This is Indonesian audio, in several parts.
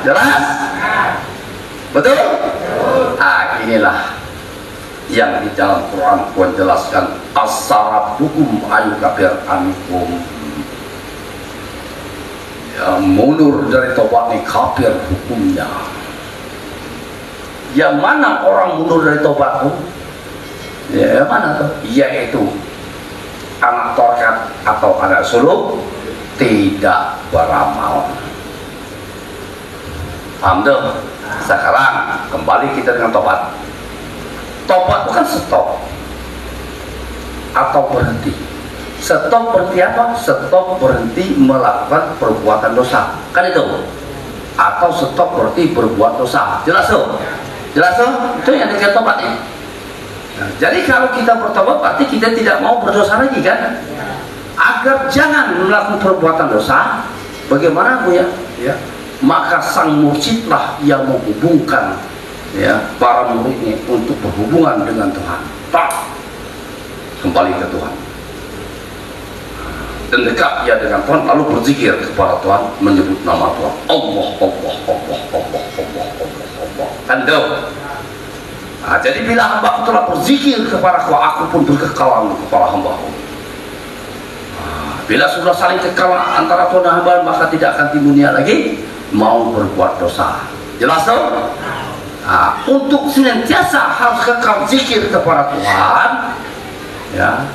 Jelas? Betul? Ah, inilah yang di dalam Quran menjelaskan as-sarabukum ayu kafir amikum. Ya, mundur dari tobat ini kafir hukumnya. Yang mana orang mundur dari tobat? Ya, mana tuh? Yaitu anak tokat atau anak suluk tidak beramal. Paham tuh? Sekarang kembali kita dengan tobat. Tobat bukan stop atau berhenti. Stop berarti apa? Stop berhenti melakukan perbuatan dosa. Kan itu? Atau stop berarti berbuat dosa. Jelas tuh? Jelas tuh? Itu yang disebut tobat ini. Nah, jadi kalau kita bertobat berarti kita tidak mau berdosa lagi kan? Agar jangan melakukan perbuatan dosa. Bagaimana Bu ya? Ya. Maka sang mursyidlah yang menghubungkan ya para muridnya untuk berhubungan dengan Tuhan. Tak kembali ke Tuhan dan dekat ya dengan Tuhan, lalu berzikir kepada Tuhan, menyebut nama Tuhan. Allah, Allah, Allah, Allah, Allah, Allah, Allah. Kan itu. Nah, jadi bila hamba telah berzikir kepada aku pun berkekalan kepada hamba. Nah, bila sudah saling kekal antara Tuhan dan hamba, maka tidak akan timbulnya lagi mau berbuat dosa. Jelas tuh? Nah, untuk senantiasa harus kekal zikir kepada Tuhan, ya.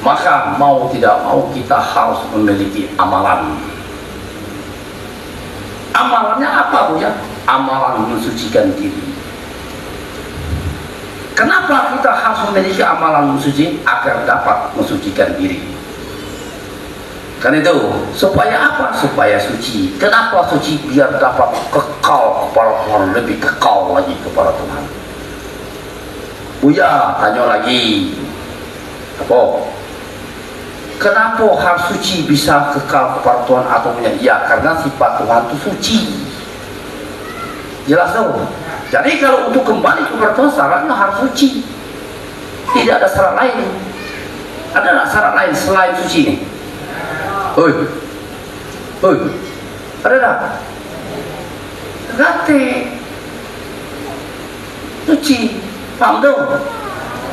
Maka mau tidak mau kita harus memiliki amalan. Amalannya apa Bu ya? Amalan mensucikan diri. Kenapa kita harus memiliki amalan mensuci? Agar dapat mensucikan diri. Kan itu, supaya apa? Supaya suci. Kenapa suci? Biar dapat kekal kepada Tuhan, lebih kekal lagi kepada Tuhan. Buya, tanya lagi. Apa? Kenapa harus suci bisa kekal kepada Tuhan atau punya? Ya, karena sifat Tuhan itu suci. Jelas tuh? Jadi kalau untuk kembali kepada Tuhan, syaratnya harus suci. Tidak ada syarat lain. Ada nggak syarat lain selain suci ini? Oi, oi, ada tak? Gate, suci, paham dong?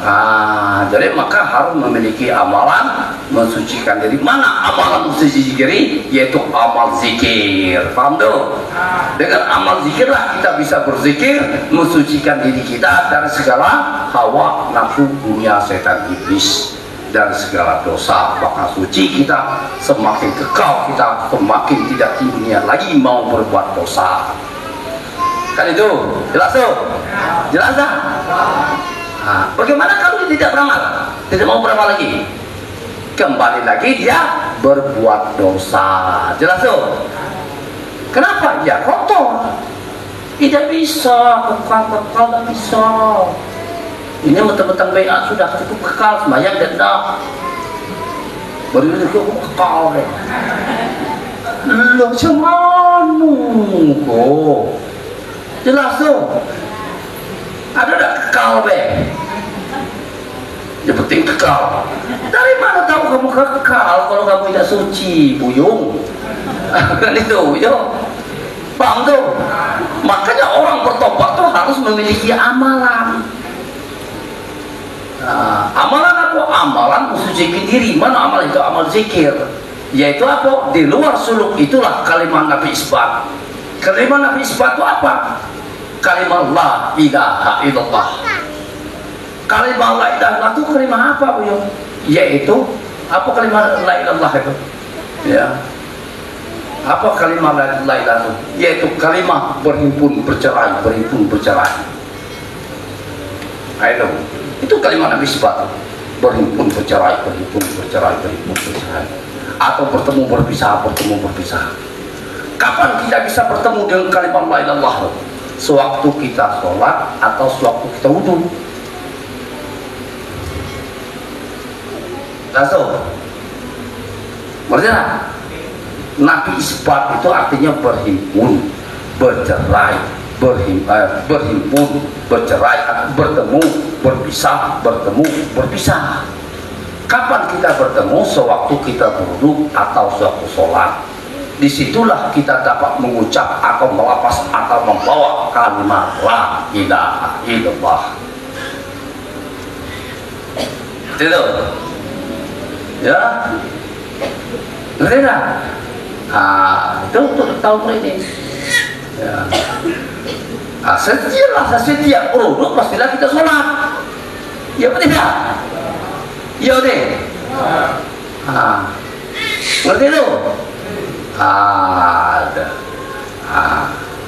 Ah, jadi maka harus memiliki amalan mensucikan diri. Mana amalan mensucikan diri? Yaitu amal zikir, paham dong? Dengan amal zikirlah kita bisa berzikir, mensucikan diri kita dari segala hawa, nafsu, dunia, setan, iblis. Dan segala dosa, maka suci kita, semakin kekal kita, semakin tidak timbulnya lagi mau berbuat dosa. Kan itu, jelas tuh? Jelas tak? Nah, bagaimana kalau dia tidak beramal? Tidak mau beramal lagi? Kembali lagi dia berbuat dosa. Jelas tuh? Kenapa? Ya kotor. Tidak bisa, kekal tidak bisa. Ini mentang-mentang BA sudah cukup kekal, sembahyang dan dah baru itu kekal deh. Loh cemanu kok jelas tuh, ada tak kekal be? Yang penting kekal. Dari mana tahu kamu kekal kalau kamu tidak suci, Buyung? Kan itu, yo. Paham tuh? Makanya orang bertobat tuh harus memiliki amalan. Nah, amalan apa? Amalan mensucikan diri. Mana amal itu? Amal zikir. Yaitu apa? Di luar suluk itulah kalimat Nabi isbat. Kalimat Nabi isbat itu apa? Kalimat la ilaha illallah. Kalimat la ilaha illallah itu kalimat apa, Bu? Yaitu apa kalimat la ilallah itu? Ya. Apa kalimat la ilaha? Yaitu kalimat berhimpun bercerai, berhimpun bercerai. Ayo. Itu kalimat Nabi isbat. Berhimpun bercerai, berhimpun bercerai, berhimpun bercerai. Atau bertemu berpisah, bertemu berpisah. Kapan kita bisa bertemu dengan kalimat la ilaha illallah? Sewaktu kita sholat atau sewaktu kita wudhu. Langsung. Maksudnya Nabi isbat itu artinya berhimpun, bercerai, berhimpun, bercerai, bertemu, berpisah, bertemu, berpisah. Kapan kita bertemu? Sewaktu kita berwudu atau sewaktu sholat. disitulah kita dapat mengucap atau melapas atau membawa kalimat la ilaha illallah. Itu ya, ngerti tak? Itu untuk tahu ini ya. Setiap urut pastilah kita sholat, ya betul tidak? Ya deh. Ngerti tu? Ada.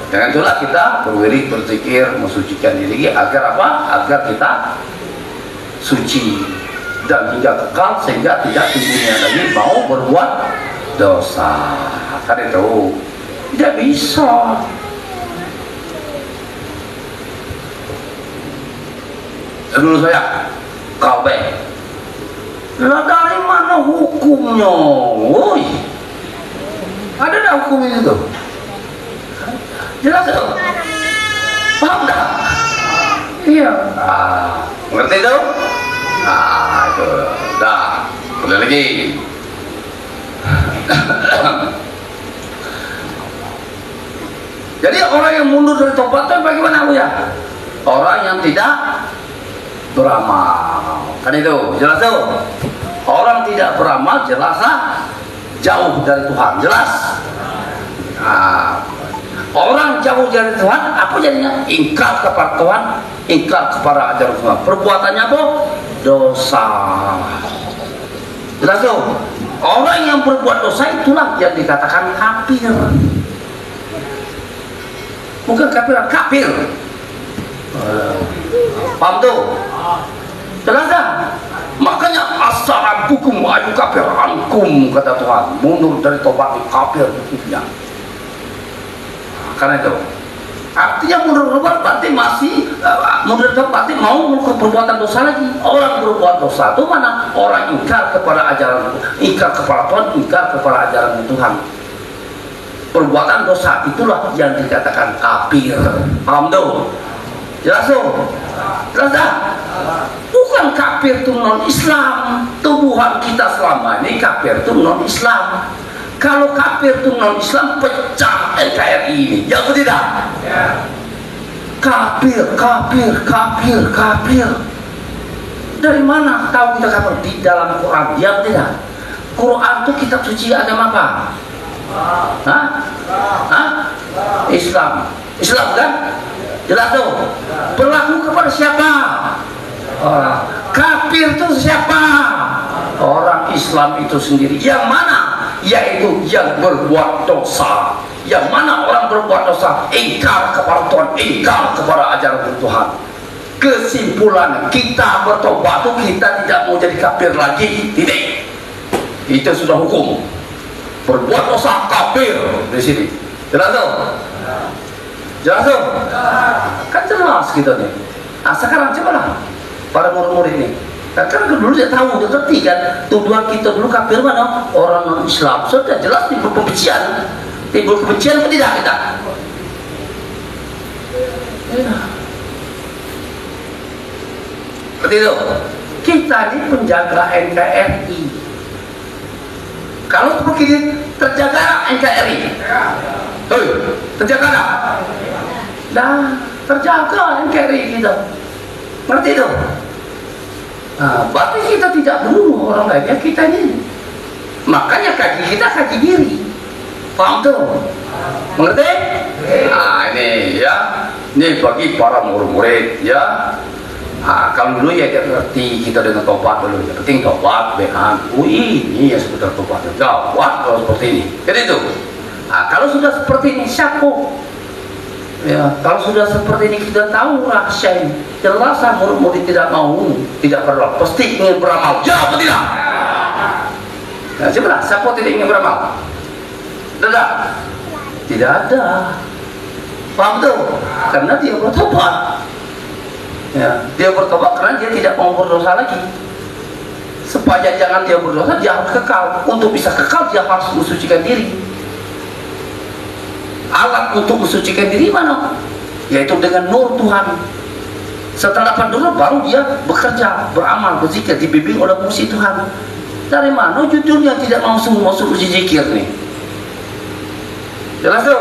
Dengan itulah kita berwirid, berzikir, mensucikan diri agar apa? Agar kita suci dan hingga kekal, sehingga tidak timbulnya lagi mau berbuat dosa. Kan itu tidak bisa. Dulu saya kabeh. Lah dari mana hukumnya? Woi, ada tak hukum itu? Jelas tak? Paham tak? Iya. Ngerti tu? Itu dah. Boleh lagi. Jadi orang yang mundur dari tobat itu bagaimana Bu ya? Orang yang tidak beramal, kan itu jelas tuh. Orang tidak beramal jelaslah jauh dari Tuhan, jelas. Orang jauh dari Tuhan, apa jadinya? Ingkar kepada Tuhan, ingkar kepada ajaran Tuhan. Perbuatannya apa? Dosa. Jelas tuh. Orang yang berbuat dosa itulah yang dikatakan kafir. Bukan kafir, kafir. Paham tuh? Jelas tak? Makanya asarabukum ayu kafir ankum, kata Tuhan. Mundur dari tobat kafir hukumnya. Karena itu artinya mundur tobat berarti masih mundur tobat berarti mau melakukan perbuatan dosa lagi. Orang berbuat dosa itu mana? Orang ingkar kepada ajaran, ingkar kepada Tuhan, ingkar kepada ajaran Tuhan. Perbuatan dosa itulah yang dikatakan kafir. Paham tuh? Jelas tuh? Jelas tak? Bukan kafir itu non-Islam. Tubuhan kita selama ini kafir itu non-Islam. Kalau kafir itu non-Islam, pecah NKRI ini. Ya atau tidak? Ya. Kafir, kafir, kafir, kafir. Dari mana tahu kita kafir? Di dalam Quran. Ya atau tidak? Quran itu kitab suci agama apa? Hah? Hah? Islam. Islam kan? Jelas tuh. Berlaku kepada siapa? Orang. Kafir itu siapa? Orang Islam itu sendiri. Yang mana? Yaitu yang berbuat dosa. Yang mana orang berbuat dosa? Ingkar kepada Tuhan, ingkar kepada ajaran Tuhan. Kesimpulan kita bertobat itu kita tidak mau jadi kafir lagi. Tidak. Itu sudah hukum. Berbuat dosa kafir di sini. Jelas tuh? Jelas tuh? Kan jelas kita nih. Nah sekarang coba lah para murid-murid ini. Kan dulu dia tahu, dia ngerti kan. Tuduhan kita dulu kafir mana? Orang non-Islam. Sudah jelas timbul pembencian. Timbul kebencian atau tidak kita? Seperti itu. Kita ini penjaga NKRI. Kalau begini terjaga NKRI. Hei, terjaga tak? Nah, terjaga NKRI kita. Ngerti itu? Nah, berarti kita tidak bunuh orang lain, ya kita ini. Makanya kaki kita kaki diri. Paham tuh? Mengerti? Nah ini ya, ini bagi para murid-murid ya. Nah, kalau dulu ya kita ngerti kita dengan tobat dulu. Yang penting tobat, behan. Ini ya sebentar tobat. Gawat kalau seperti ini. Jadi itu. Nah, kalau sudah seperti ini siapa? Ya, kalau sudah seperti ini kita tahu rahasia ini. Jelas murid-murid tidak mau, tidak beramal. Pasti ingin beramal. Ya atau tidak? Nah, coba siapa tidak ingin beramal? Tidak. Tidak ada. Paham tuh? Karena dia bertobat. Ya, dia bertobat karena dia tidak mau berdosa lagi. Supaya jangan dia berdosa, dia harus kekal. Untuk bisa kekal, dia harus mensucikan diri. Alat untuk mensucikan diri mana? Yaitu dengan nur Tuhan. Setelah berdosa baru dia bekerja, beramal, berzikir, dibimbing oleh fungsi Tuhan. Dari mana judulnya tidak langsung masuk uji zikir nih? Jelas tuh?